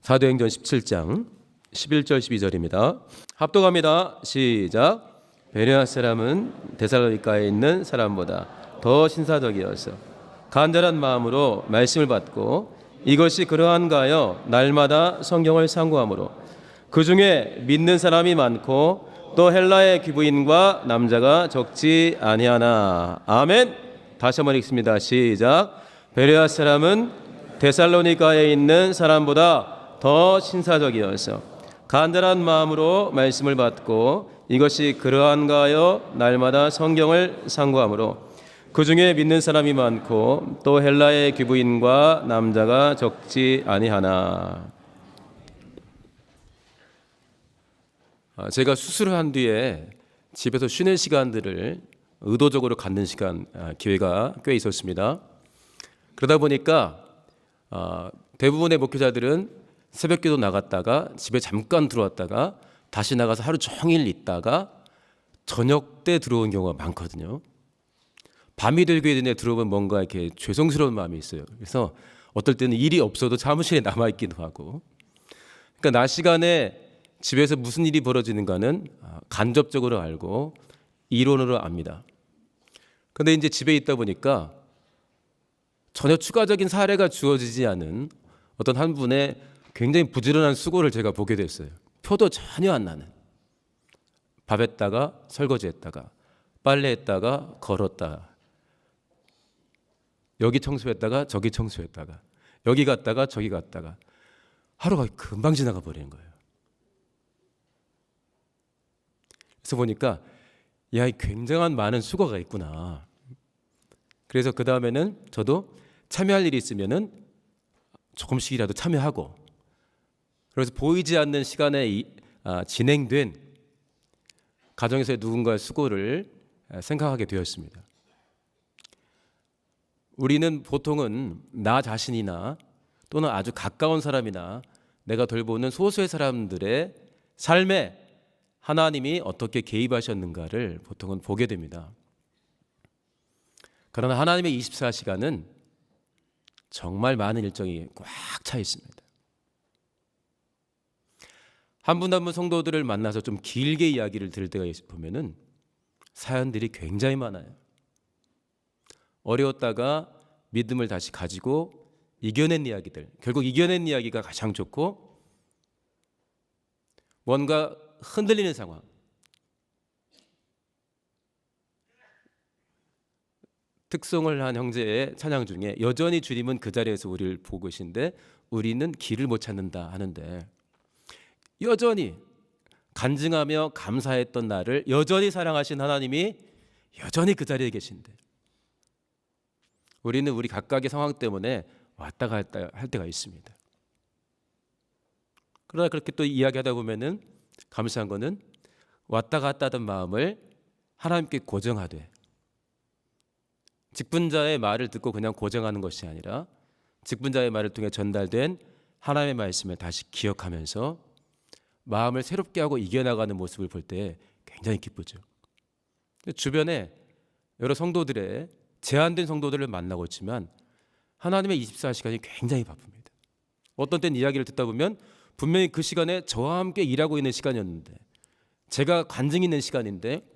사도행전 17장 11절 12절입니다. 합독합니다. 시작. 베레아 사람은 데살로니가에 있는 사람보다 더 신사적이어서 간절한 마음으로 말씀을 받고 이것이 그러한가 하여 날마다 성경을 상고하므로 그 중에 믿는 사람이 많고 또 헬라의 귀부인과 남자가 적지 아니하나. 아멘. 다시 한번 읽습니다. 시작. 베레아 사람은 데살로니가에 있는 사람보다 더 신사적이어서 간절한 마음으로 말씀을 받고 이것이 그러한가 하여 날마다 성경을 상고하므로 그 중에 믿는 사람이 많고 또 헬라의 귀부인과 남자가 적지 아니하나. 제가 수술을 한 뒤에 집에서 쉬는 시간들을 의도적으로 갖는 기회가 꽤 있었습니다. 그러다 보니까 대부분의 목회자들은 새벽기도 나갔다가 집에 잠깐 들어왔다가 다시 나가서 하루 종일 있다가 저녁 때 들어온 경우가 많거든요. 밤이 되기 전에 들어오면 뭔가 이렇게 죄송스러운 마음이 있어요. 그래서 어떨 때는 일이 없어도 사무실에 남아있기도 하고. 그러니까 낮 시간에 집에서 무슨 일이 벌어지는가는 간접적으로 알고 이론으로 압니다. 그런데 이제 집에 있다 보니까 전혀 추가적인 사례가 주어지지 않은 어떤 한 분의 굉장히 부지런한 수고를 제가 보게 됐어요. 표도 전혀 안 나는. 밥했다가 설거지했다가 빨래했다가 걸었다. 여기 청소했다가 저기 청소했다가 여기 갔다가 저기 갔다가 하루가 금방 지나가 버리는 거예요. 그래서 보니까 야, 굉장한 많은 수고가 있구나. 그래서 그 다음에는 저도 참여할 일이 있으면은 조금씩이라도 참여하고, 그래서 보이지 않는 시간에 진행된 가정에서의 누군가의 수고를 생각하게 되었습니다. 우리는 보통은 나 자신이나 또는 아주 가까운 사람이나 내가 돌보는 소수의 사람들의 삶에 하나님이 어떻게 개입하셨는가를 보통은 보게 됩니다. 그러나 하나님의 24시간은 정말 많은 일정이 꽉 차 있습니다. 한 분 한 분 성도들을 만나서 좀 길게 이야기를 들을 때가 보면은 사연들이 굉장히 많아요. 어려웠다가 믿음을 다시 가지고 이겨낸 이야기들, 결국 이겨낸 이야기가 가장 좋고, 뭔가 흔들리는 상황, 특송을 한 형제의 찬양 중에 여전히 주님은 그 자리에서 우리를 보고 계신데 우리는 길을 못 찾는다 하는데, 여전히 간증하며 감사했던 나를 여전히 사랑하신 하나님이 여전히 그 자리에 계신데 우리는 우리 각각의 상황 때문에 왔다 갔다 할 때가 있습니다. 그러나 그렇게 또 이야기하다 보면은 감사한 거는 왔다 갔다 하던 마음을 하나님께 고정하되, 직분자의 말을 듣고 그냥 고정하는 것이 아니라 직분자의 말을 통해 전달된 하나님의 말씀을 다시 기억하면서 마음을 새롭게 하고 이겨나가는 모습을 볼 때 굉장히 기쁘죠. 주변에 여러 성도들의 제한된 성도들을 만나고 있지만 하나님의 24시간이 굉장히 바쁩니다. 어떤 때는 이야기를 듣다 보면 분명히 그 시간에 저와 함께 일하고 있는 시간이었는데, 제가 간증 있는 시간인데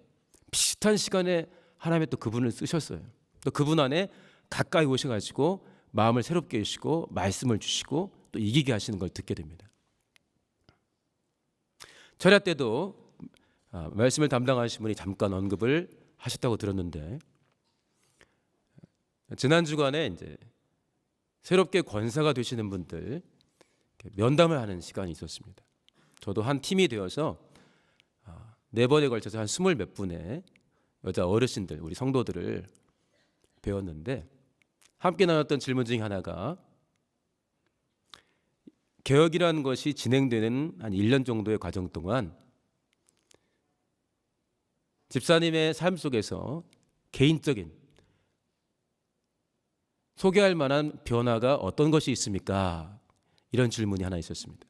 비슷한 시간에 하나님이 또 그분을 쓰셨어요. 또 그분 안에 가까이 오셔가지고 마음을 새롭게 해주시고 말씀을 주시고 또 이기게 하시는 걸 듣게 됩니다. 철야 때도 말씀을 담당하신 분이 잠깐 언급을 하셨다고 들었는데, 지난 주간에 이제 새롭게 권사가 되시는 분들 면담을 하는 시간이 있었습니다. 저도 한 팀이 되어서 4번에 걸쳐서 한 20몇 분의 여자 어르신들, 우리 성도들을 배웠는데, 함께 나눴던 질문 중에 하나가 개혁이라는 것이 진행되는 한 1년 정도의 과정 동안 집사님의 삶 속에서 개인적인 소개할 만한 변화가 어떤 것이 있습니까? 이런 질문이 하나 있었습니다.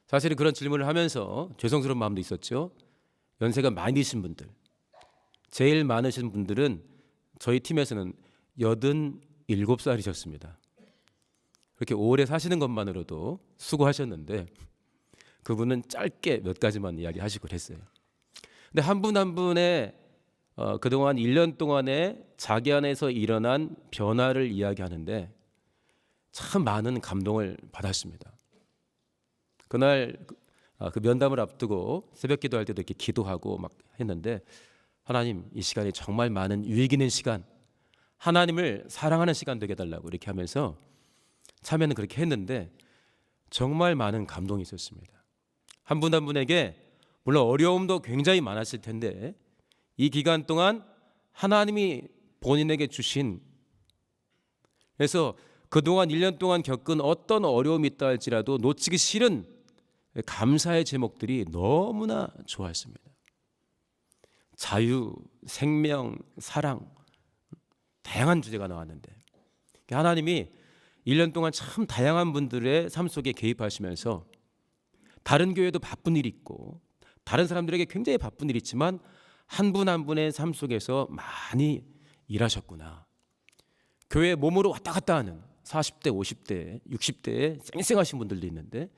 사실은 그런 질문을 하면서 죄송스러운 마음도 있었죠. 연세가 많이 드신 분들, 제일 많으신 분들은 저희 팀에서는 87살이셨습니다. 그렇게 오래 사시는 것만으로도 수고하셨는데 그분은 짧게 몇 가지만 이야기하시고 그랬어요. 근데 한 분 한 분의 그동안 1년 동안에 자기 안에서 일어난 변화를 이야기하는데 참 많은 감동을 받았습니다. 그날 그 면담을 앞두고 새벽 기도할 때도 이렇게 기도하고 막 했는데, 하나님, 이 시간이 정말 많은 유익 있는 시간, 하나님을 사랑하는 시간 되게 해달라고 이렇게 하면서 참여는 그렇게 했는데 정말 많은 감동이 있었습니다. 한 분 한 분에게 물론 어려움도 굉장히 많았을 텐데 이 기간 동안 하나님이 본인에게 주신, 그래서 그동안 1년 동안 겪은 어떤 어려움이 있다 할지라도 놓치기 싫은 감사의 제목들이 너무나 좋았습니다. 자유, 생명, 사랑, 다양한 주제가 나왔는데 하나님이 1년 동안 참 다양한 분들의 삶 속에 개입하시면서 다른 교회도 바쁜 일이 있고 다른 사람들에게 굉장히 바쁜 일이 있지만 한 분 한 분의 삶 속에서 많이 일하셨구나. 교회에 몸으로 왔다 갔다 하는 40대, 50대, 60대에 쌩쌩하신 분들도 있는데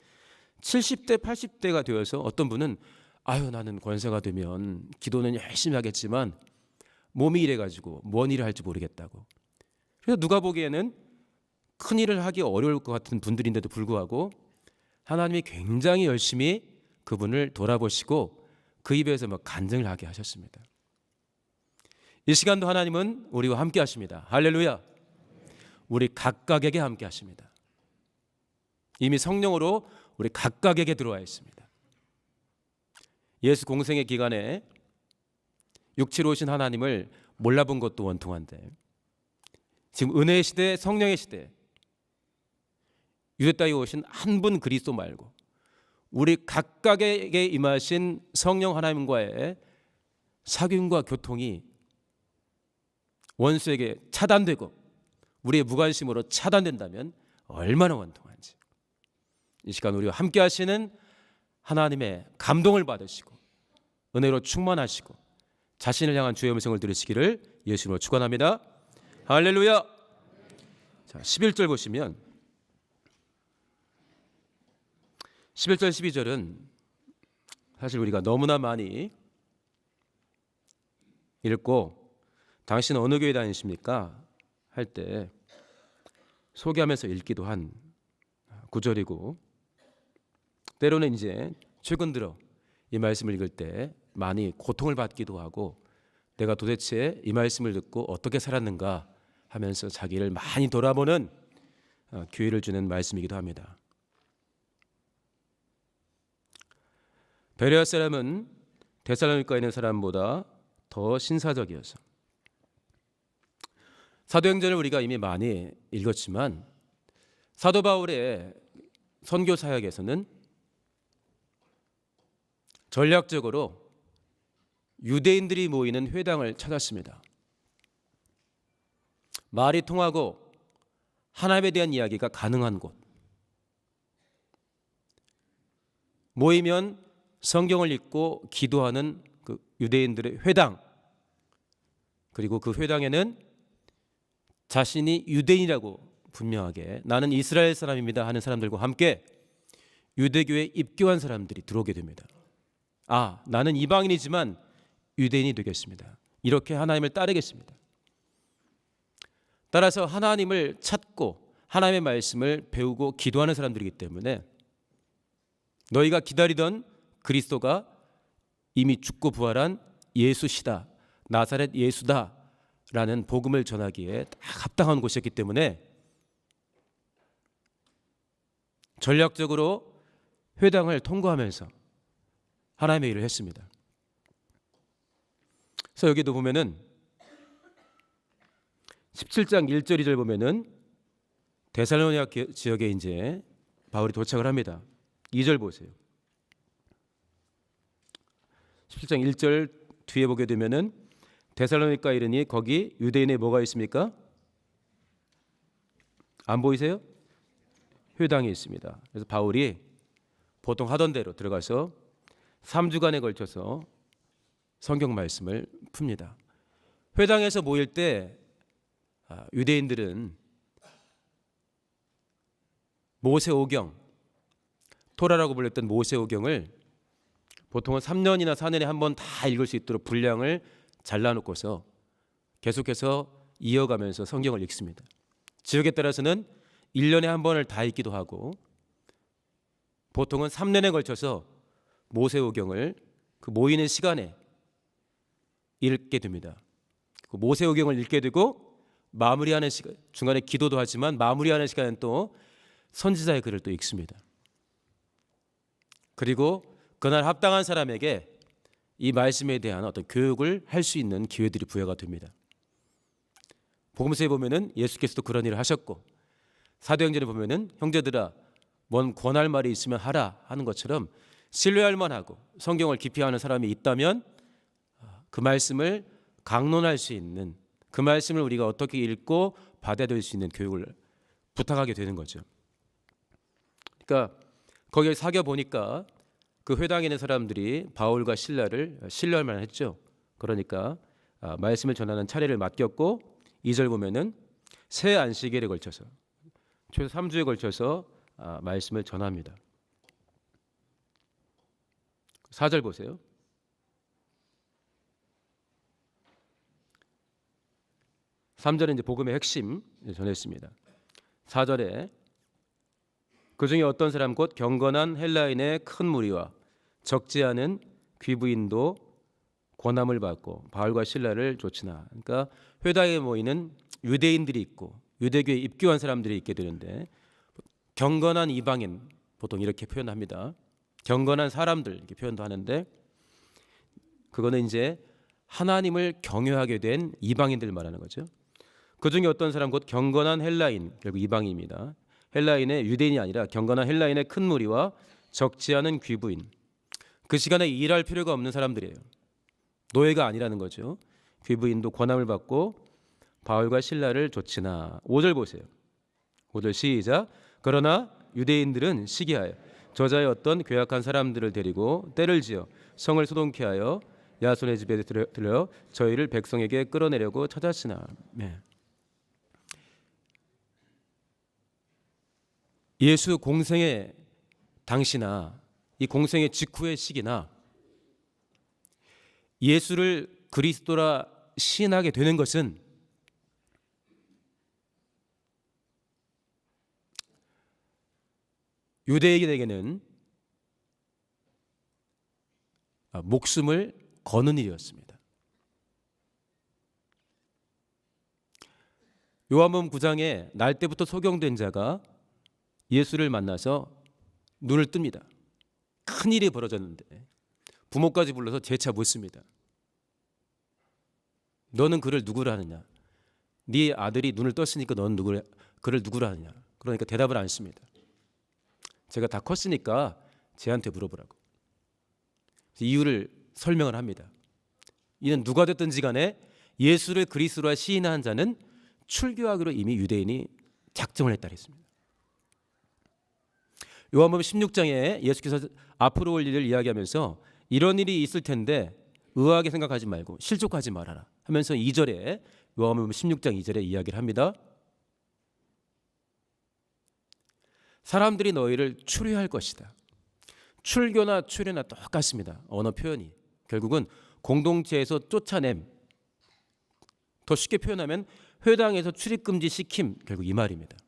70대, 80대가 되어서 어떤 분은 아유, 나는 권세가 되면 기도는 열심히 하겠지만 몸이 이래가지고 뭔 일을 할지 모르겠다고. 그래서 누가 보기에는 큰 일을 하기 어려울 것 같은 분들인데도 불구하고 하나님이 굉장히 열심히 그분을 돌아보시고 그 입에서 막 간증을 하게 하셨습니다. 이 시간도 하나님은 우리와 함께 하십니다. 할렐루야. 우리 각각에게 함께 하십니다. 이미 성령으로 우리 각각에게 들어와 있습니다. 예수 공생의 기간에 육체로 오신 하나님을 몰라본 것도 원통한데 지금 은혜의 시대, 성령의 시대, 유대 땅에 오신 한 분 그리스도 말고 우리 각각에게 임하신 성령 하나님과의 사귐과 교통이 원수에게 차단되고 우리의 무관심으로 차단된다면 얼마나 원통한지, 이 시간 우리와 함께 하시는 하나님의 감동을 받으시고 은혜로 충만하시고 자신을 향한 주의 음성을 들으시기를 예수님으로 축원합니다. 할렐루야. 자, 11절 보시면 11절 12절은 사실 우리가 너무나 많이 읽고 당신은 어느 교회 다니십니까? 할 때 소개하면서 읽기도 한 구절이고, 때로는 이제 최근 들어 이 말씀을 읽을 때 많이 고통을 받기도 하고 내가 도대체 이 말씀을 듣고 어떻게 살았는가 하면서 자기를 많이 돌아보는 기회를 주는 말씀이기도 합니다. 베레아 사람은 데살로니가에 있는 사람보다 더 신사적이어서, 사도행전을 우리가 이미 많이 읽었지만 사도 바울의 선교 사역에서는 전략적으로 유대인들이 모이는 회당을 찾았습니다. 말이 통하고 하나님에 대한 이야기가 가능한 곳, 모이면 성경을 읽고 기도하는 그 유대인들의 회당, 그리고 그 회당에는 자신이 유대인이라고 분명하게 나는 이스라엘 사람입니다 하는 사람들과 함께 유대교에 입교한 사람들이 들어오게 됩니다. 아, 나는 이방인이지만 유대인이 되겠습니다. 이렇게 하나님을 따르겠습니다. 따라서 하나님을 찾고 하나님의 말씀을 배우고 기도하는 사람들이기 때문에 너희가 기다리던 그리스도가 이미 죽고 부활한 예수시다, 나사렛 예수다 라는 복음을 전하기에 딱 합당한 곳이었기 때문에 전략적으로 회당을 통과하면서 하나님의 일을 했습니다. 그래서 여기도 보면은 17장 1절 2절 보면은 데살로니가 지역에 이제 바울이 도착을 합니다. 2절 보세요. 17장 1절 뒤에 보게 되면은 데살로니가 이르니 거기 유대인의 뭐가 있습니까? 안 보이세요? 회당이 있습니다. 그래서 바울이 보통 하던 대로 들어가서 3주간에 걸쳐서 성경 말씀을 풉니다. 회당에서 모일 때 유대인들은 모세오경, 토라라고 불렸던 모세오경을 보통은 3년이나 4년에 한 번 다 읽을 수 있도록 분량을 잘라놓고서 계속해서 이어가면서 성경을 읽습니다. 지역에 따라서는 1년에 한 번을 다 읽기도 하고 보통은 3년에 걸쳐서 모세오경을 그 모이는 시간에 읽게 됩니다. 그 모세오경을 읽게 되고 마무리하는 시간, 중간에 기도도 하지만 마무리하는 시간은 또 선지자의 글을 또 읽습니다. 그리고 그날 합당한 사람에게 이 말씀에 대한 어떤 교육을 할 수 있는 기회들이 부여가 됩니다. 복음서에 보면은 예수께서도 그런 일을 하셨고 사도행전에 보면은 형제들아 뭔 권할 말이 있으면 하라 하는 것처럼 신뢰할 만하고 성경을 깊이 아는 사람이 있다면 그 말씀을 강론할 수 있는, 그 말씀을 우리가 어떻게 읽고 받아들일 수 있는 교육을 부탁하게 되는 거죠. 그러니까 거기에 사겨 보니까 그 회당에 있는 사람들이 바울과 실라를 신뢰할 만했죠. 그러니까 말씀을 전하는 차례를 맡겼고 2절 보면은 새 안식일에 걸쳐서 최소 3주에 걸쳐서 말씀을 전합니다. 4절 보세요. 3절은 이제 복음의 핵심 전했습니다. 4절에 그 중에 어떤 사람 곧 경건한 헬라인의 큰 무리와 적지 않은 귀부인도 권함을 받고 바울과 실라를 좇으나, 그러니까 회당에 모이는 유대인들이 있고 유대교에 입교한 사람들이 있게 되는데 경건한 이방인 보통 이렇게 표현합니다. 경건한 사람들 이렇게 표현도 하는데 그거는 이제 하나님을 경외하게 된 이방인들 말하는 거죠. 그 중에 어떤 사람 곧 경건한 헬라인, 결국 이방인입니다. 헬라인의 유대인이 아니라 경건한 헬라인의 큰 무리와 적지 않은 귀부인, 그 시간에 일할 필요가 없는 사람들이에요. 노예가 아니라는 거죠. 귀부인도 권함을 받고 바울과 실라를 좇으나. 5절 보세요. 5절 시작. 그러나 유대인들은 시기하여 저자의 어떤 괴악한 사람들을 데리고 때를 지어 성을 소동케 하여 야손의 집에 들려 저희를 백성에게 끌어내려고 찾았으나. 네. 예수 공생의 당시나 이 공생의 직후의 시기나 예수를 그리스도라 시인하게 되는 것은 유대인에게는 목숨을 거는 일이었습니다. 요한복음 9장에 날 때부터 소경된 자가 예수를 만나서 눈을 뜹니다. 큰일이 벌어졌는데 부모까지 불러서 재차 묻습니다. 너는 그를 누구라 하느냐? 네 아들이 눈을 떴으니까 너는 그를 누구라 하느냐? 그러니까 대답을 안 했습니다. 제가 다 컸으니까 쟤한테 물어보라고. 이유를 설명을 합니다. 이는 누가 됐든지 간에 예수를 그리스도라 시인한 자는 출교하기로 이미 유대인이 작정을 했다 했습니다. 요한복음 16장에 예수께서 앞으로 올 일을 이야기하면서 이런 일이 있을 텐데 의아하게 생각하지 말고 실족하지 말아라 하면서 2절에 요한복음 16장 2절에 이야기를 합니다. 사람들이 너희를 추류할 것이다. 출교나 추류나 똑같습니다. 언어 표현이 결국은 공동체에서 쫓아냄, 더 쉽게 표현하면 회당에서 출입금지 시킴, 결국 이 말입니다.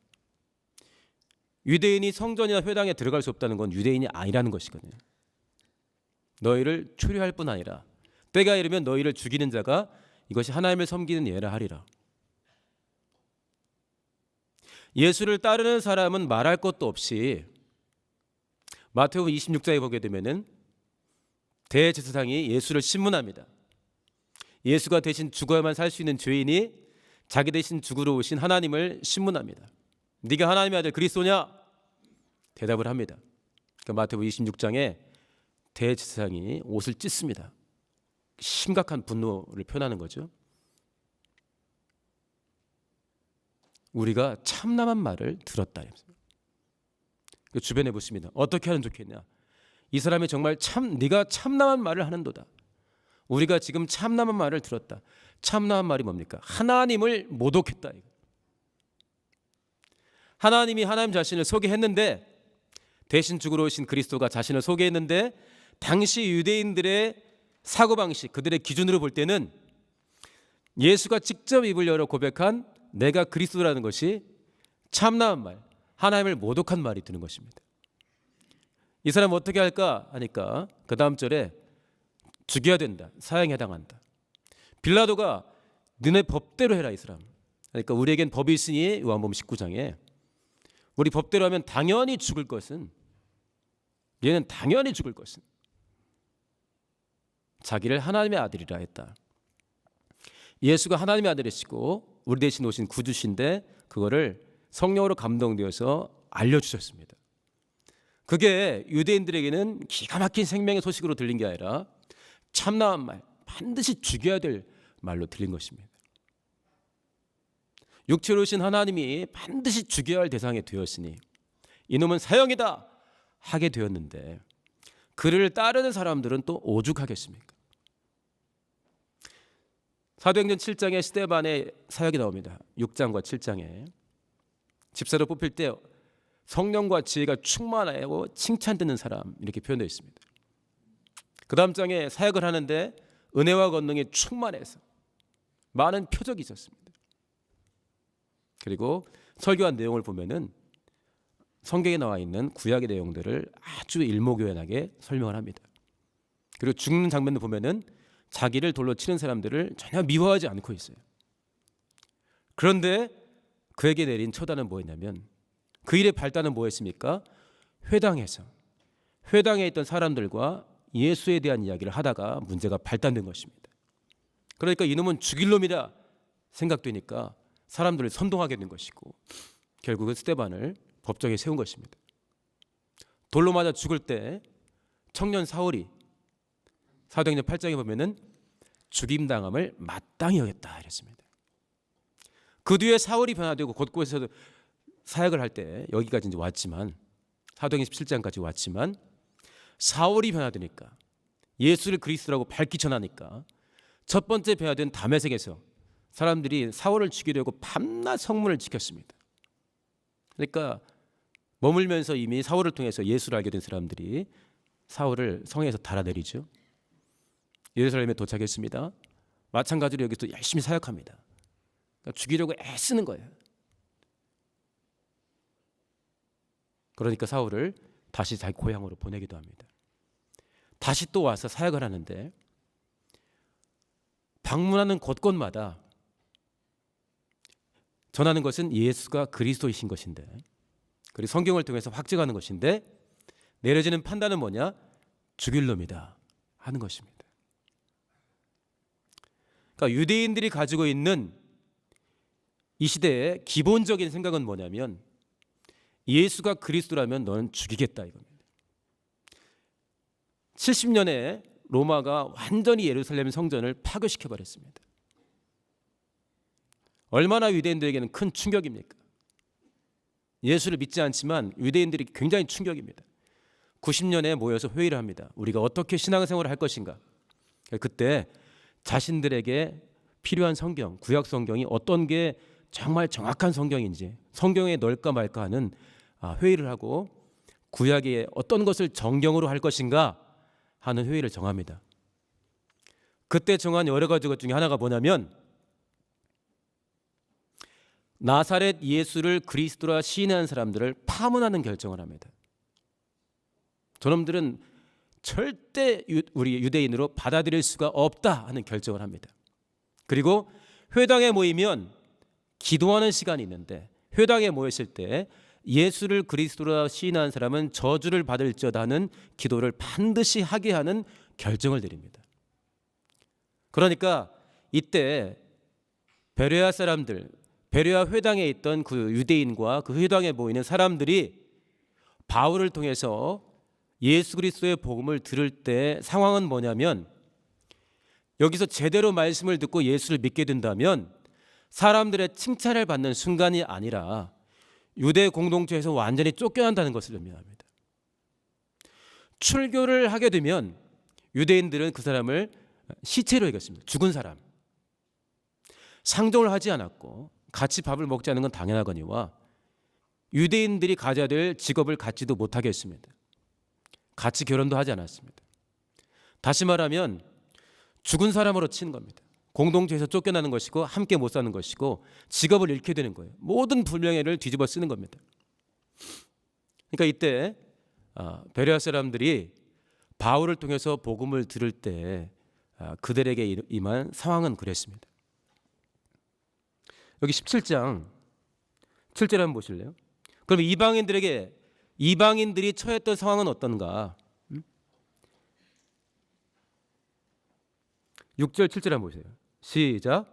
유대인이 성전이나 회당에 들어갈 수 없다는 건 유대인이 아니라는 것이거든요. 너희를 추류할 뿐 아니라 때가 이르면 너희를 죽이는 자가 이것이 하나님을 섬기는 예라 하리라. 예수를 따르는 사람은 말할 것도 없이 마태복음 26장에 보게 되면은 대제사장이 예수를 신문합니다. 예수가 대신 죽어야만 살 수 있는 죄인이 자기 대신 죽으러 오신 하나님을 신문합니다. 네가 하나님의 아들 그리스도냐? 대답을 합니다. 그러니까 마태복음 26장에 대제사장이 옷을 찢습니다. 심각한 분노를 표현하는 거죠. 우리가 참남한 말을 들었다. 주변에 보십니다. 어떻게 하면 좋겠냐? 이 사람이 정말 네가 참남한 말을 하는도다. 우리가 지금 참남한 말을 들었다. 참남한 말이 뭡니까? 하나님을 모독했다. 하나님이 하나님 자신을 소개했는데, 대신 죽으러 오신 그리스도가 자신을 소개했는데, 당시 유대인들의 사고방식, 그들의 기준으로 볼 때는 예수가 직접 입을 열어 고백한 내가 그리스도라는 것이 참나은 말, 하나님을 모독한 말이 되는 것입니다. 이 사람 어떻게 할까 하니까 그 다음 절에 죽여야 된다, 사형에 해당한다. 빌라도가 너네 법대로 해라 이 사람. 그러니까 우리에겐 법이 있으니 요한복음 19장에 우리 법대로 하면 당연히 죽을 것은, 얘는 당연히 죽을 것은 자기를 하나님의 아들이라 했다. 예수가 하나님의 아들이시고 우리 대신 오신 구주신데 그거를 성령으로 감동되어서 알려주셨습니다. 그게 유대인들에게는 기가 막힌 생명의 소식으로 들린 게 아니라 참나은 말, 반드시 죽여야 될 말로 들린 것입니다. 육체로 오신 하나님이 반드시 죽여야 할 대상이 되었으니 이놈은 사형이다 하게 되었는데, 그를 따르는 사람들은 또 오죽하겠습니까? 사도행전 7장에 스데반의 사역이 나옵니다. 6장과 7장에 집사로 뽑힐 때 성령과 지혜가 충만하고 칭찬듣는 사람, 이렇게 표현되어 있습니다. 그 다음 장에 사역을 하는데 은혜와 권능이 충만해서 많은 표적이 있었습니다. 그리고 설교한 내용을 보면은 성경에 나와 있는 구약의 내용들을 아주 일목요연하게 설명을 합니다. 그리고 죽는 장면을 보면은 자기를 돌로 치는 사람들을 전혀 미워하지 않고 있어요. 그런데 그에게 내린 처단은 뭐였냐면, 그 일의 발단은 뭐였습니까? 회당에 있던 사람들과 예수에 대한 이야기를 하다가 문제가 발단된 것입니다. 그러니까 이놈은 죽일 놈이라 생각되니까 사람들을 선동하게 된 것이고, 결국은 스데반을 법정에 세운 것입니다. 돌로 맞아 죽을 때 청년 사울이 사도행전 8장에 보면은 죽임당함을 마땅히 여겼다 이랬습니다. 그 뒤에 사울이 변화되고 곳곳에서 사역을 할 때 여기까지 이제 왔지만, 사도행전 17장까지 왔지만, 사울이 변화되니까, 예수를 그리스도라고 밝히 전하니까 첫 번째 변화된 다메섹에서 사람들이 사울을 죽이려고 밤낮 성문을 지켰습니다. 그러니까 머물면서 이미 사울을 통해서 예수를 알게 된 사람들이 사울을 성에서 달아내리죠. 예루살렘에 도착했습니다. 마찬가지로 여기서 열심히 사역합니다. 그러니까 죽이려고 애쓰는 거예요. 그러니까 사울을 다시 자기 고향으로 보내기도 합니다. 다시 또 와서 사역을 하는데 방문하는 곳곳마다 전하는 것은 예수가 그리스도이신 것인데, 그리고 성경을 통해서 확증하는 것인데, 내려지는 판단은 뭐냐? 죽일 놈이다 하는 것입니다. 그러니까 유대인들이 가지고 있는 이 시대의 기본적인 생각은 뭐냐면, 예수가 그리스도라면 너는 죽이겠다 이겁니다. 70년에 로마가 완전히 예루살렘 성전을 파괴시켜 버렸습니다. 얼마나 유대인들에게는 큰 충격입니까? 예수를 믿지 않지만 유대인들이 굉장히 충격입니다. 90년에 모여서 회의를 합니다. 우리가 어떻게 신앙생활을 할 것인가? 그때 자신들에게 필요한 성경, 구약 성경이 어떤 게 정말 정확한 성경인지, 성경에 넣을까 말까 하는 회의를 하고, 구약에 어떤 것을 정경으로 할 것인가 하는 회의를 정합니다. 그때 정한 여러 가지 것 중에 하나가 뭐냐면, 나사렛 예수를 그리스도라 시인하는 사람들을 파문하는 결정을 합니다. 저놈들은 절대 우리 유대인으로 받아들일 수가 없다 하는 결정을 합니다. 그리고 회당에 모이면 기도하는 시간이 있는데, 회당에 모였을 때 예수를 그리스도라 시인하는 사람은 저주를 받을지어다 하는 기도를 반드시 하게 하는 결정을 내립니다. 그러니까 이때 베레아 사람들, 베레아 회당에 있던 그 유대인과 그 회당에 모이는 사람들이 바울을 통해서 예수 그리스도의 복음을 들을 때 상황은 뭐냐면, 여기서 제대로 말씀을 듣고 예수를 믿게 된다면 사람들의 칭찬을 받는 순간이 아니라 유대 공동체에서 완전히 쫓겨난다는 것을 의미합니다. 출교를 하게 되면 유대인들은 그 사람을 시체로 여겼습니다. 죽은 사람. 상종을 하지 않았고 같이 밥을 먹지 않은 건 당연하거니와 유대인들이 가져야 될 직업을 갖지도 못하게 했습니다. 같이 결혼도 하지 않았습니다. 다시 말하면 죽은 사람으로 치는 겁니다. 공동체에서 쫓겨나는 것이고 함께 못 사는 것이고 직업을 잃게 되는 거예요. 모든 불명예를 뒤집어 쓰는 겁니다. 그러니까 이때 베레아 사람들이 바울을 통해서 복음을 들을 때 그들에게 임한 상황은 그랬습니다. 여기 17장 7절 한번 보실래요? 그럼 이방인들이 처했던 상황은 어떤가? 6절 7절 한번 보세요. 시작.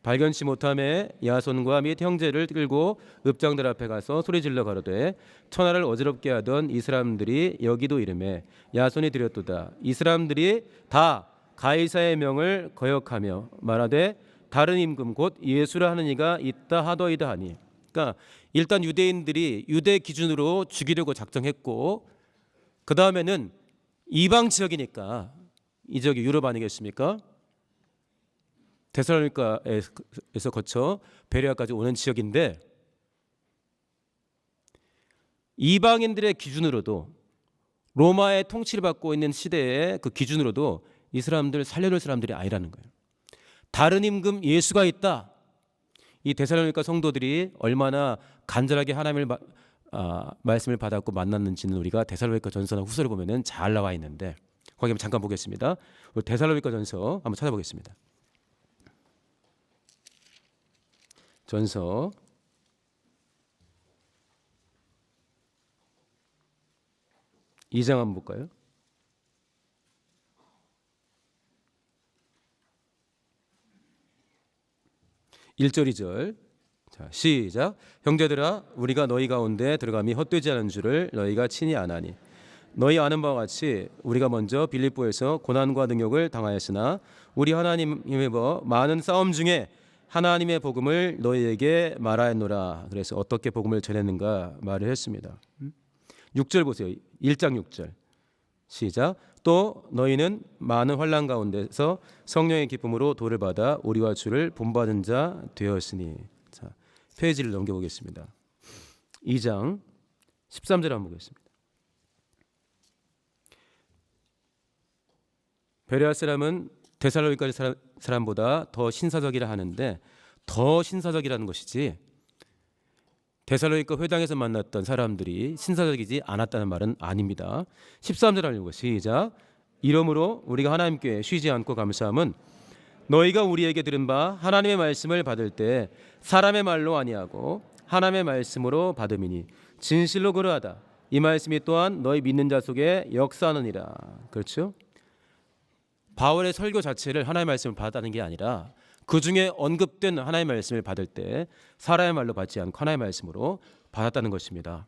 발견치 못함에 야손과 및 형제를 끌고 읍장들 앞에 가서 소리질러 가로되 천하를 어지럽게 하던 이 사람들이 여기도 이르매 야손이 드렸도다. 이 사람들이 다 가이사의 명을 거역하며 말하되 다른 임금 곧 예수라 하는 이가 있다 하더이다 하니. 그러니까 일단 유대인들이 유대 기준으로 죽이려고 작정했고 그 다음에는 이방 지역이니까 이 지역이 유럽 아니겠습니까? 데살로니가에서 거쳐 베레아까지 오는 지역인데 이방인들의 기준으로도 로마의 통치를 받고 있는 시대의 그 기준으로도 이 사람들 살려줄 사람들이 아니라는 거예요. 다른 임금 예수가 있다. 이 데살로니가 성도들이 얼마나 간절하게 하나님의 말씀을 받았고 만났는지는 우리가 데살로니가 전서나 후서를 보면은 잘 나와 있는데 거기 한번 잠깐 보겠습니다. 데살로니가 전서 한번 찾아보겠습니다. 전서 2장 한번 볼까요? 1절 2절. 자, 시작. 형제들아 우리가 너희 가운데 들어감이 헛되지 않은 줄을 너희가 친히 아나니 너희 아는 바와 같이 우리가 먼저 빌립보에서 고난과 능욕을 당하였으나 우리 하나님 힘입어 많은 싸움 중에 하나님의 복음을 너희에게 말하였노라. 그래서 어떻게 복음을 전했는가 말을 했습니다. 6절 보세요. 1장 6절. 시작. 또 너희는 많은 환난 가운데서 성령의 기쁨으로 도를 받아 우리와 주를 본받은 자 되었으니. 자, 페이지를 넘겨보겠습니다. 2장 13절 한번 보겠습니다. 베레아 사람은 데살로니가 사람보다 더 신사적이라 하는데 더 신사적이라는 것이지 데살로니가 회당에서 만났던 사람들이 신사적이지 않았다는 말은 아닙니다. 13절 하려고 시작. 이러므로 우리가 하나님께 쉬지 않고 감사함은 너희가 우리에게 들은 바 하나님의 말씀을 받을 때 사람의 말로 아니하고 하나님의 말씀으로 받음이니 진실로 그러하다. 이 말씀이 또한 너희 믿는 자 속에 역사하느니라. 그렇죠? 바울의 설교 자체를 하나님의 말씀을 받았다는 게 아니라 그 중에 언급된 하나님의 말씀을 받을 때 사람의 말로 받지 않고 하나님의 말씀으로 받았다는 것입니다.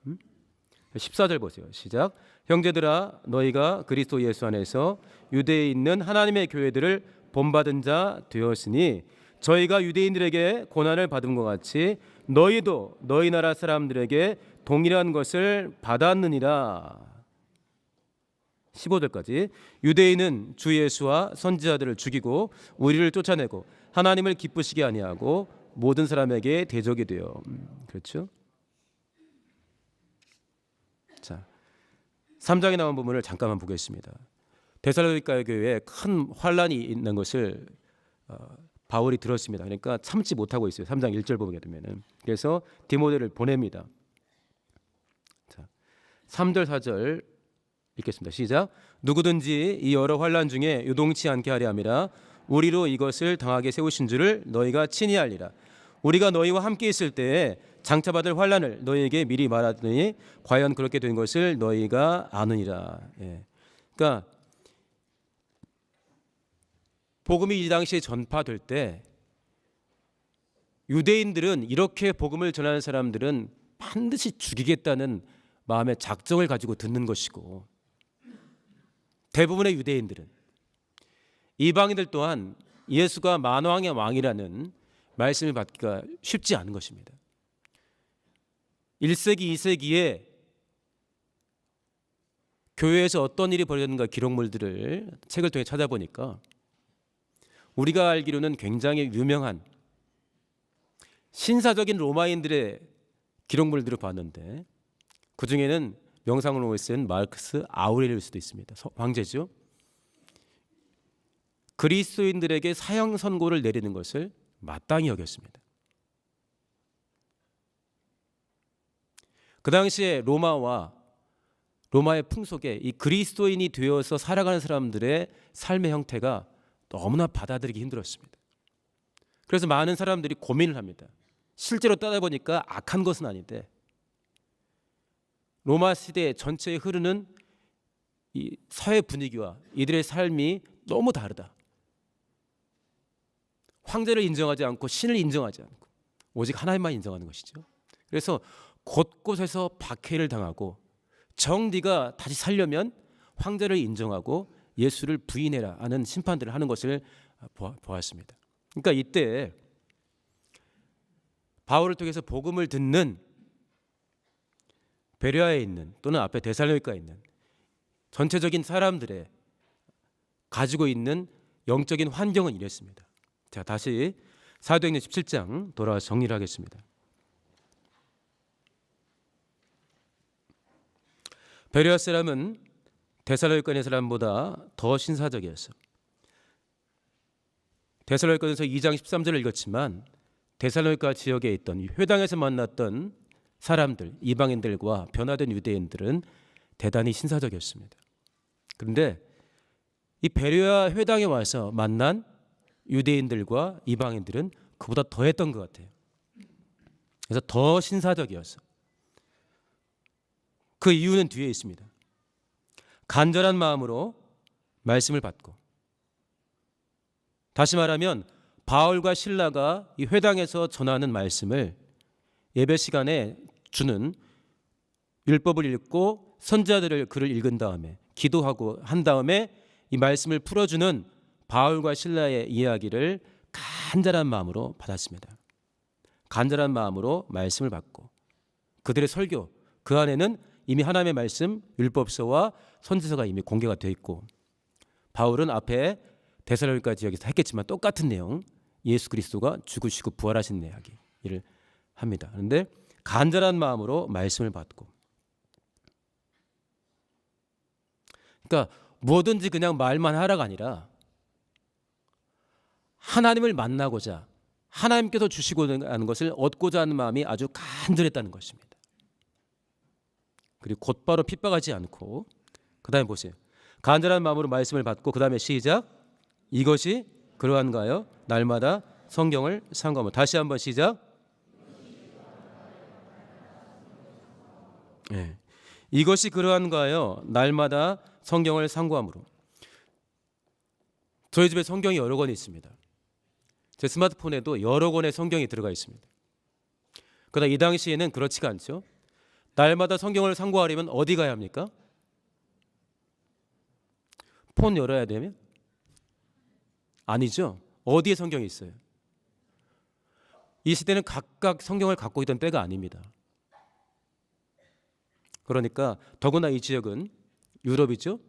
14절 보세요. 시작. 형제들아 너희가 그리스도 예수 안에서 유대에 있는 하나님의 교회들을 본받은 자 되었으니 저희가 유대인들에게 고난을 받은 것 같이 너희도 너희 나라 사람들에게 동일한 것을 받았느니라. 15절까지 유대인은 주 예수와 선지자들을 죽이고 우리를 쫓아내고 하나님을 기쁘시게 아니하고 모든 사람에게 대적이 되어. 그렇죠? 자, 3장에 나온 부분을 잠깐만 보겠습니다. 데살로니가 교회에 큰 환란이 있는 것을 바울이 들었습니다. 그러니까 참지 못하고 있어요. 3장 1절 보게 되면은. 그래서 디모데를 보냅니다. 자, 3절 4절 읽겠습니다. 시작. 누구든지 이 여러 환란 중에 요동치 않게 하려 함이라 우리로 이것을 당하게 세우신 줄을 너희가 친히 알리라. 우리가 너희와 함께 있을 때에 장차받을 환란을 너희에게 미리 말하더니 과연 그렇게 된 것을 너희가 아느니라. 예. 그러니까 복음이 이 당시에 전파될 때 유대인들은 이렇게 복음을 전하는 사람들은 반드시 죽이겠다는 마음의 작정을 가지고 듣는 것이고 대부분의 유대인들은 이방인들 또한 예수가 만왕의 왕이라는 말씀을 받기가 쉽지 않은 것입니다. 1세기, 2세기에 교회에서 어떤 일이 벌어졌는가 기록물들을 책을 통해 찾아보니까 우리가 알기로는 굉장히 유명한 신사적인 로마인들의 기록물들을 봤는데 그 중에는 명상록을 쓴 마르크스 아우렐리우스도 있습니다. 황제죠. 그리스도인들에게 사형 선고를 내리는 것을 마땅히 여겼습니다. 그 당시에 로마의 풍속에 이 그리스도인이 되어서 살아가는 사람들의 삶의 형태가 너무나 받아들이기 힘들었습니다. 그래서 많은 사람들이 고민을 합니다. 실제로 따져보니까 악한 것은 아닌데 로마 시대 전체에 흐르는 이 사회 분위기와 이들의 삶이 너무 다르다. 황제를 인정하지 않고 신을 인정하지 않고 오직 하나님만 인정하는 것이죠. 그래서 곳곳에서 박해를 당하고 정 네가 다시 살려면 황제를 인정하고 예수를 부인해라 하는 심판들을 하는 것을 보았습니다. 그러니까 이때 바울을 통해서 복음을 듣는 베레아에 있는 또는 앞에 데살로니가에 있는 전체적인 사람들의 가지고 있는 영적인 환경은 이랬습니다. 자, 다시 사도행전 17장 돌아와서 정리를 하겠습니다. 베레아 사람은 데살로니가 사람보다 더 신사적이었어. 데살로니가서 2장 13절을 읽었지만 데살로니가 지역에 있던 회당에서 만났던 사람들, 이방인들과 변화된 유대인들은 대단히 신사적이었습니다. 그런데 이 베레아 회당에 와서 만난 유대인들과 이방인들은 그보다 더했던 것 같아요. 그래서 더 신사적이었어. 그 이유는 뒤에 있습니다. 간절한 마음으로 말씀을 받고, 다시 말하면 바울과 실라가 이 회당에서 전하는 말씀을 예배 시간에 주는 율법을 읽고 선지자들의 글을 읽은 다음에 기도하고 한 다음에 이 말씀을 풀어주는 바울과 실라의 이야기를 간절한 마음으로 받았습니다. 간절한 마음으로 말씀을 받고 그들의 설교, 그 안에는 이미 하나님의 말씀, 율법서와 선지서가 이미 공개가 되어 있고, 바울은 앞에 데살로니가 지역에서 했겠지만 똑같은 내용, 예수 그리스도가 죽으시고 부활하신 이야기를 합니다. 그런데 간절한 마음으로 말씀을 받고, 그러니까 뭐든지 그냥 말만 하라가 아니라 하나님을 만나고자 하나님께서 주시고 하는 것을 얻고자 하는 마음이 아주 간절했다는 것입니다. 그리고 곧바로 핍박하지 않고, 그 다음에 보세요. 간절한 마음으로 말씀을 받고, 그 다음에 시작. 이것이 그러한가요? 날마다 성경을 상고하며. 다시 한번 시작. 네. 이것이 그러한가요? 날마다 성경을 상고함으로. 저희 집에 성경이 여러 권 있습니다. 제 스마트폰에도 여러 권의 성경이 들어가 있습니다. 그러나 이 당시에는 그렇지가 않죠. 날마다 성경을 상고하려면 어디 가야 합니까? 폰 열어야 되면? 아니죠. 어디에 성경이 있어요? 이 시대는 각각 성경을 갖고 있던 때가 아닙니다. 그러니까 더구나 이 지역은 유럽이죠.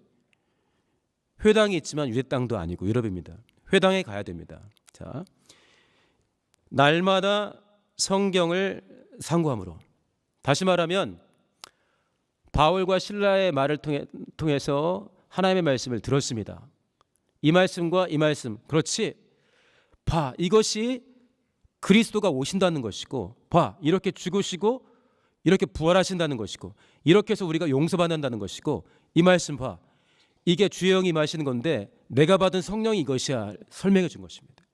회당이 있지만 유대 땅도 아니고 유럽입니다. 회당에 가야 됩니다. 자, 날마다 성경을 상고함으로. 다시 말하면 바울과 실라의 말을 통해서 하나님의 말씀을 들었습니다. 이 말씀과 이 말씀, 그렇지? 봐, 이것이 그리스도가 오신다는 것이고, 봐, 이렇게 죽으시고 이렇게 부활하신다는 것이고, 이렇게 해서 우리가 용서받는다는 것이고, 이 말씀 봐, 이게 주의 영이 임하시는 건데 내가 받은 성령이 이것이야, 설명해 준 것입니다.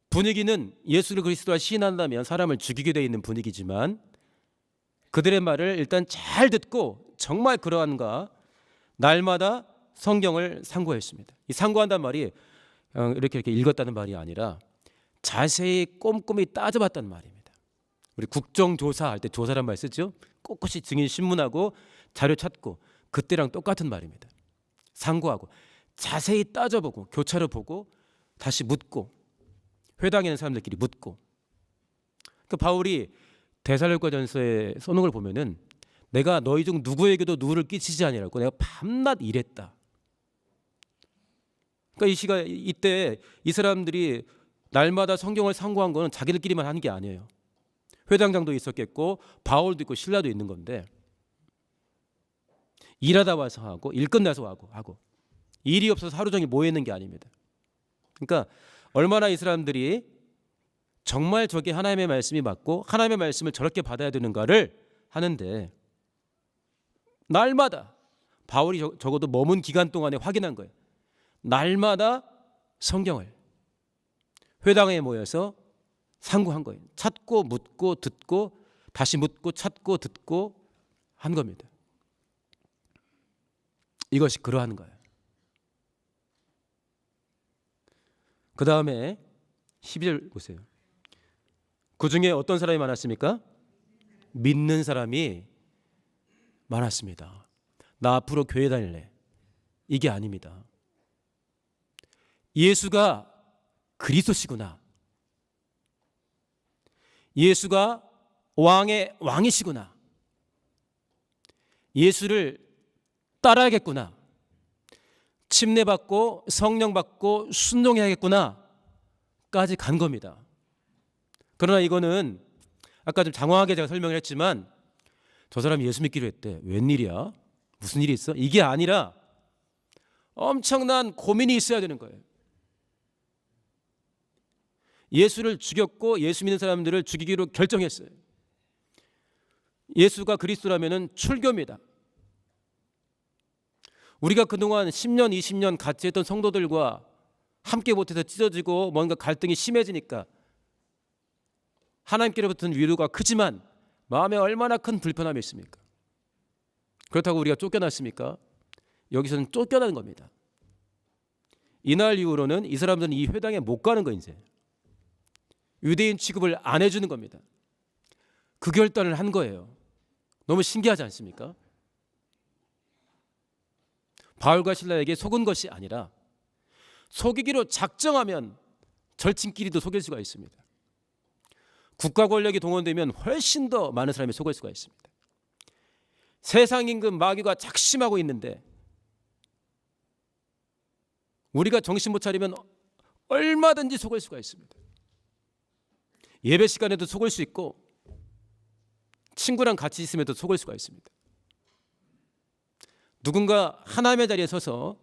분위기는 예수를 그리스도와 시인한다면 사람을 죽이게 되어 있는 분위기지만, 그들의 말을 일단 잘 듣고 정말 그러한가 날마다 성경을 상고했습니다. 이 상고한다는 말이 이렇게 읽었다는 말이 아니라 자세히 꼼꼼히 따져봤다는 말입니다. 우리 국정조사 할 때 조사란 말 쓰죠. 꼿꼿이 증인 신문하고 자료 찾고, 그때랑 똑같은 말입니다. 상고하고 자세히 따져보고 교차로 보고 다시 묻고, 회당에 있는 사람들끼리 묻고. 그 바울이 데살로니가전서에 써놓은 걸 보면은 내가 너희 중 누구에게도 누구를 끼치지 아니라고 내가 밤낮 일했다. 그러니까 이때 이 사람들이 날마다 성경을 상고한 거는 자기들끼리만 하는 게 아니에요. 회당장도 있었겠고 바울도 있고 신라도 있는 건데 일하다 와서 하고 일 끝나서 하고 일이 없어서 하루 종일 모여 있는 게 아닙니다. 그러니까 얼마나 이 사람들이 정말 저게 하나님의 말씀이 맞고 하나님의 말씀을 저렇게 받아야 되는가를 하는데 날마다 바울이 적어도 머문 기간 동안에 확인한 거예요. 날마다 성경을 회당에 모여서 상고한 거예요. 찾고 묻고 듣고 다시 묻고 찾고 듣고 한 겁니다. 이것이 그러한 거예요. 그 다음에 12절 보세요. 그 중에 어떤 사람이 많았습니까? 믿는 사람이 많았습니다. 나 앞으로 교회 다닐래. 이게 아닙니다. 예수가 그리스도시구나. 예수가 왕의 왕이시구나. 예수를 따라야겠구나. 침례받고 성령 받고 순종해야겠구나 까지 간 겁니다. 그러나 이거는 아까 좀 장황하게 제가 설명을 했지만 저 사람이 예수 믿기로 했대. 웬일이야? 무슨 일이 있어? 이게 아니라 엄청난 고민이 있어야 되는 거예요. 예수를 죽였고 예수 믿는 사람들을 죽이기로 결정했어요. 예수가 그리스도라면은 출교입니다. 우리가 그동안 10년, 20년 같이 했던 성도들과 함께 못해서 찢어지고 뭔가 갈등이 심해지니까 하나님께로부터는 위로가 크지만 마음에 얼마나 큰 불편함이 있습니까? 그렇다고 우리가 쫓겨났습니까? 여기서는 쫓겨나는 겁니다. 이날 이후로는 이 사람들은 이 회당에 못 가는 거예요. 이제 유대인 취급을 안 해주는 겁니다. 그 결단을 한 거예요. 너무 신기하지 않습니까? 바울과 실라에게 속은 것이 아니라 속이기로 작정하면 절친끼리도 속일 수가 있습니다. 국가 권력이 동원되면 훨씬 더 많은 사람이 속을 수가 있습니다. 세상 임금 마귀가 작심하고 있는데 우리가 정신 못 차리면 얼마든지 속을 수가 있습니다. 예배 시간에도 속을 수 있고 친구랑 같이 있으면도 속을 수가 있습니다. 누군가 하나님의 자리에 서서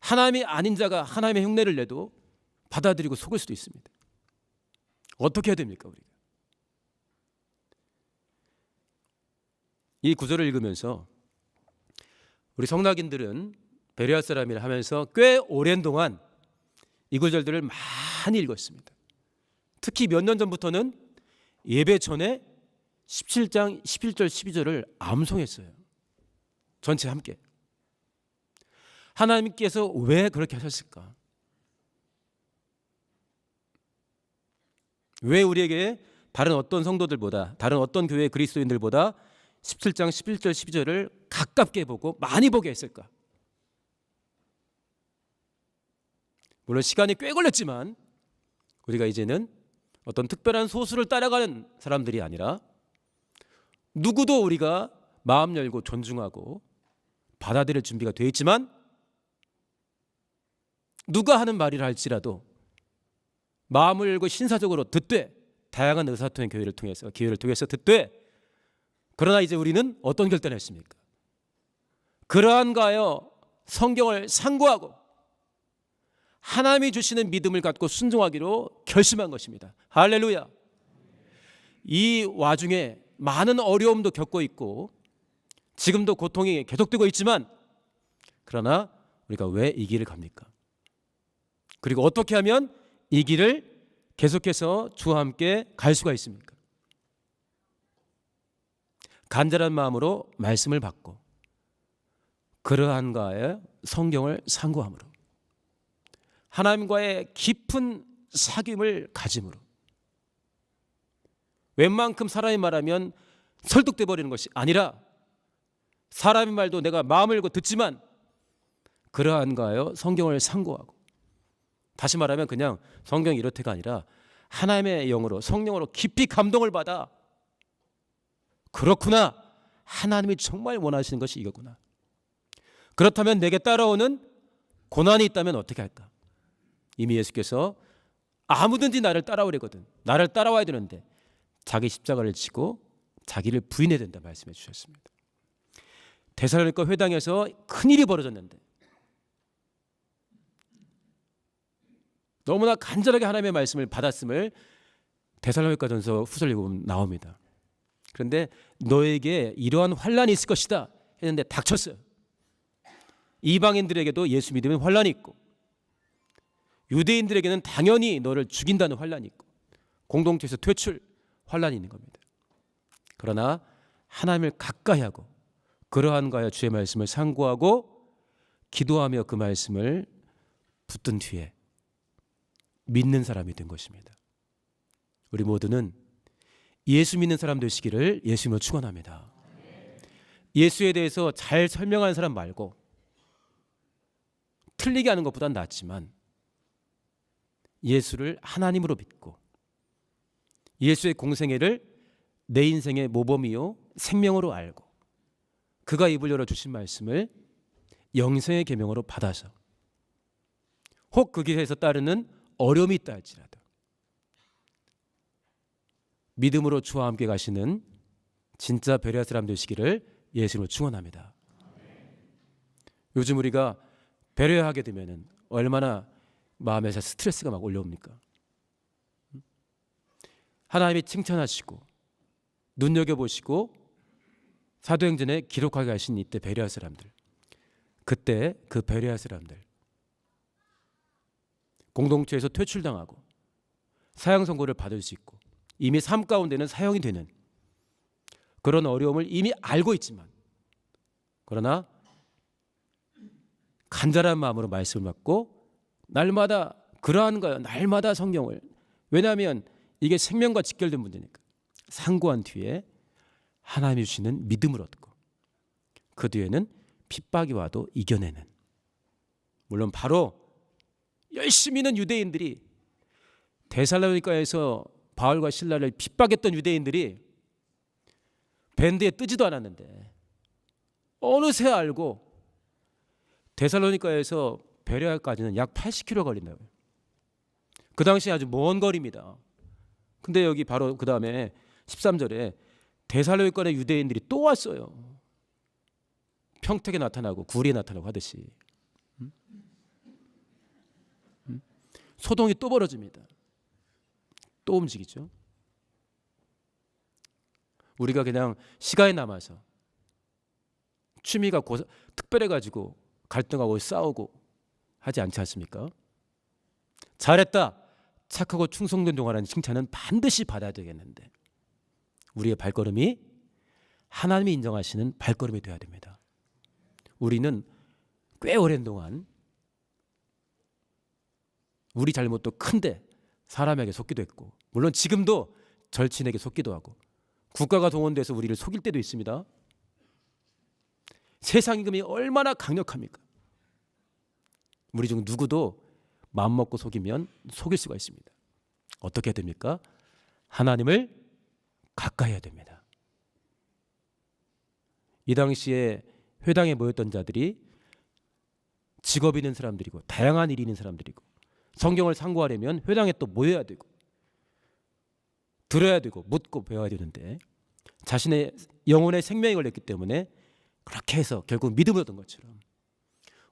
하나님이 아닌 자가 하나님의 흉내를 내도 받아들이고 속을 수도 있습니다. 어떻게 해야 됩니까 우리가? 이 구절을 읽으면서 우리 성낙인들은 베레아 사람이라 하면서 꽤 오랜 동안 이 구절들을 많이 읽었습니다. 특히 몇 년 전부터는 예배 전에 17장 11절 12절을 암송했어요. 전체 함께. 하나님께서 왜 그렇게 하셨을까? 왜 우리에게 다른 어떤 성도들보다 다른 어떤 교회 그리스도인들보다 17장 11절 12절을 가깝게 보고 많이 보게 했을까? 물론 시간이 꽤 걸렸지만 우리가 이제는 어떤 특별한 소수를 따라가는 사람들이 아니라 누구도 우리가 마음 열고 존중하고 받아들일 준비가 되어 있지만 누가 하는 말이라 할지라도 마음을 열고 신사적으로 듣되 다양한 의사소통의 기회를 통해서 듣되 그러나 이제 우리는 어떤 결단을 했습니까? 그러한가하여 성경을 상고하고 하나님이 주시는 믿음을 갖고 순종하기로 결심한 것입니다. 할렐루야. 이 와중에 많은 어려움도 겪고 있고 지금도 고통이 계속되고 있지만 그러나 우리가 왜 이 길을 갑니까? 그리고 어떻게 하면 이 길을 계속해서 주와 함께 갈 수가 있습니까? 간절한 마음으로 말씀을 받고 그러한가에 성경을 상고함으로 하나님과의 깊은 사귐을 가짐으로 웬만큼 사람이 말하면 설득돼 버리는 것이 아니라 사람의 말도 내가 마음을 열고 듣지만 그러한가요 성경을 상고하고 다시 말하면 그냥 성경이 이렇다가 아니라 하나님의 영으로 성령으로 깊이 감동을 받아 그렇구나 하나님이 정말 원하시는 것이 이거구나 그렇다면 내게 따라오는 고난이 있다면 어떻게 할까? 이미 예수께서 아무든지 나를 따라오려거든 나를 따라와야 되는데 자기 십자가를 지고 자기를 부인해야 된다 말씀해 주셨습니다. 데살로니가 회당에서 큰일이 벌어졌는데 너무나 간절하게 하나님의 말씀을 받았음을 데살로니가전서 후서를 읽으면 나옵니다. 그런데 너에게 이러한 환란이 있을 것이다 했는데 닥쳤어요. 이방인들에게도 예수 믿으면 환란이 있고 유대인들에게는 당연히 너를 죽인다는 환란이 있고 공동체에서 퇴출 환란이 있는 겁니다. 그러나 하나님을 가까이 하고 그러한 거야 주의 말씀을 상고하고 기도하며 그 말씀을 붙든 뒤에 믿는 사람이 된 것입니다. 우리 모두는 예수 믿는 사람 되시기를 예수님으로 축원합니다. 예수에 대해서 잘 설명하는 사람 말고 틀리게 하는 것보단 낫지만 예수를 하나님으로 믿고 예수의 공생애를 내 인생의 모범이요 생명으로 알고 그가 입을 열어주신 말씀을 영생의 계명으로 받아서 혹 그 길에서 따르는 어려움이 있다 할지라도 믿음으로 주와 함께 가시는 진짜 베레아 사람 되시기를 예수님으로 축원합니다. 요즘 우리가 배려하게 되면 얼마나 마음에서 스트레스가 막 올라옵니까? 하나님이 칭찬하시고 눈여겨보시고 사도행전에 기록하게 하신 이때 베레아 사람들, 그때 그 베레아 사람들 공동체에서 퇴출당하고 사형 선고를 받을 수 있고 이미 삶 가운데는 사형이 되는 그런 어려움을 이미 알고 있지만 그러나 간절한 마음으로 말씀을 받고 날마다 그러한 거예요. 날마다 성경을, 왜냐하면 이게 생명과 직결된 문제니까 상고한 뒤에 하나님이 주시는 믿음을 얻고 그 뒤에는 핍박이 와도 이겨내는, 물론 바로 열심히 있는 유대인들이 데살로니가에서 바울과 실라를 핍박했던 유대인들이 밴드에 뜨지도 않았는데 어느새 알고 데살로니가에서 베레아까지는 약 80km 걸린다고요. 그 당시 아주 먼 거리입니다. 근데 여기 바로 그 다음에 13절에 데살로니가의 유대인들이 또 왔어요. 평택에 나타나고 구리에 나타나고 하듯이 소동이 또 벌어집니다. 또 움직이죠. 우리가 그냥 시간이 남아서 취미가 특별해가지고 갈등하고 싸우고 하지 않지 않습니까? 잘했다, 착하고 충성된 동안라는 칭찬은 반드시 받아야 되겠는데 우리의 발걸음이 하나님이 인정하시는 발걸음이 되어야 됩니다. 우리는 꽤 오랜 동안 우리 잘못도 큰데 사람에게 속기도 했고, 물론 지금도 절친에게 속기도 하고 국가가 동원돼서 우리를 속일 때도 있습니다. 세상 임금이 얼마나 강력합니까? 우리 중 누구도 마음먹고 속이면 속일 수가 있습니다. 어떻게 해야 됩니까? 하나님을 가까이 해야 됩니다. 이 당시에 회당에 모였던 자들이 직업 있는 사람들이고 다양한 일이 있는 사람들이고 성경을 상고하려면 회당에 또 모여야 되고 들어야 되고 묻고 배워야 되는데 자신의 영혼의 생명이 걸렸기 때문에 그렇게 해서 결국 믿음을 얻은 것처럼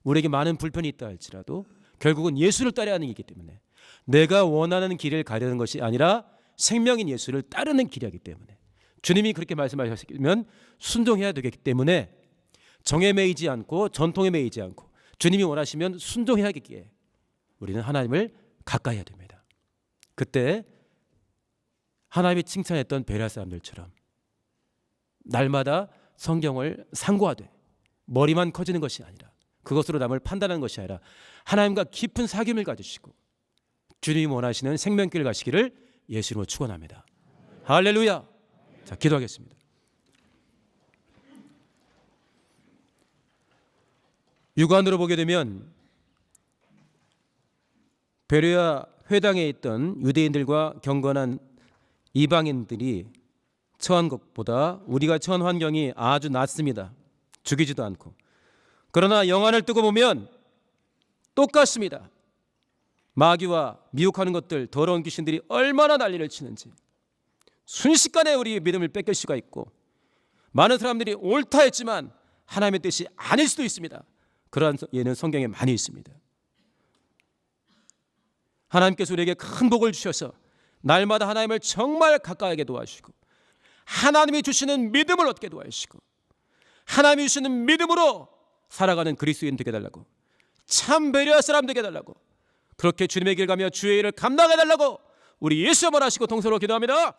우리에게 많은 불편이 있다 할지라도 결국은 예수를 따라야 하는 것이기 때문에 내가 원하는 길을 가려는 것이 아니라 생명인 예수를 따르는 길이기 때문에 주님이 그렇게 말씀하셨으면 순종해야 되기 때문에 정에 매이지 않고 전통에 매이지 않고 주님이 원하시면 순종해야겠기에 우리는 하나님을 가까이 해야 됩니다. 그때 하나님이 칭찬했던 베레아 사람들처럼 날마다 성경을 상고하되 머리만 커지는 것이 아니라 그것으로 남을 판단하는 것이 아니라 하나님과 깊은 사귐을 가지시고 주님이 원하시는 생명길을 가시기를 예수님으로 축원합니다. 할렐루야. 자, 기도하겠습니다. 육안으로 보게 되면 베레아 회당에 있던 유대인들과 경건한 이방인들이 처한 것보다 우리가 처한 환경이 아주 낫습니다. 죽이지도 않고. 그러나 영안을 뜨고 보면 똑같습니다. 마귀와 미혹하는 것들, 더러운 귀신들이 얼마나 난리를 치는지, 순식간에 우리 믿음을 뺏길 수가 있고, 많은 사람들이 옳다 했지만 하나님의 뜻이 아닐 수도 있습니다. 그러한 예는 성경에 많이 있습니다. 하나님께서 우리에게 큰 복을 주셔서 날마다 하나님을 정말 가까이하게 도와주시고, 하나님이 주시는 믿음을 얻게 도와주시고, 하나님이 주시는 믿음으로 살아가는 그리스도인 되게 해달라고, 참 배려할 사람 되게 해달라고, 그렇게 주님의 길 가며 주의 일을 감당해 달라고 우리 예수 한번 하시고 동서로 기도합니다.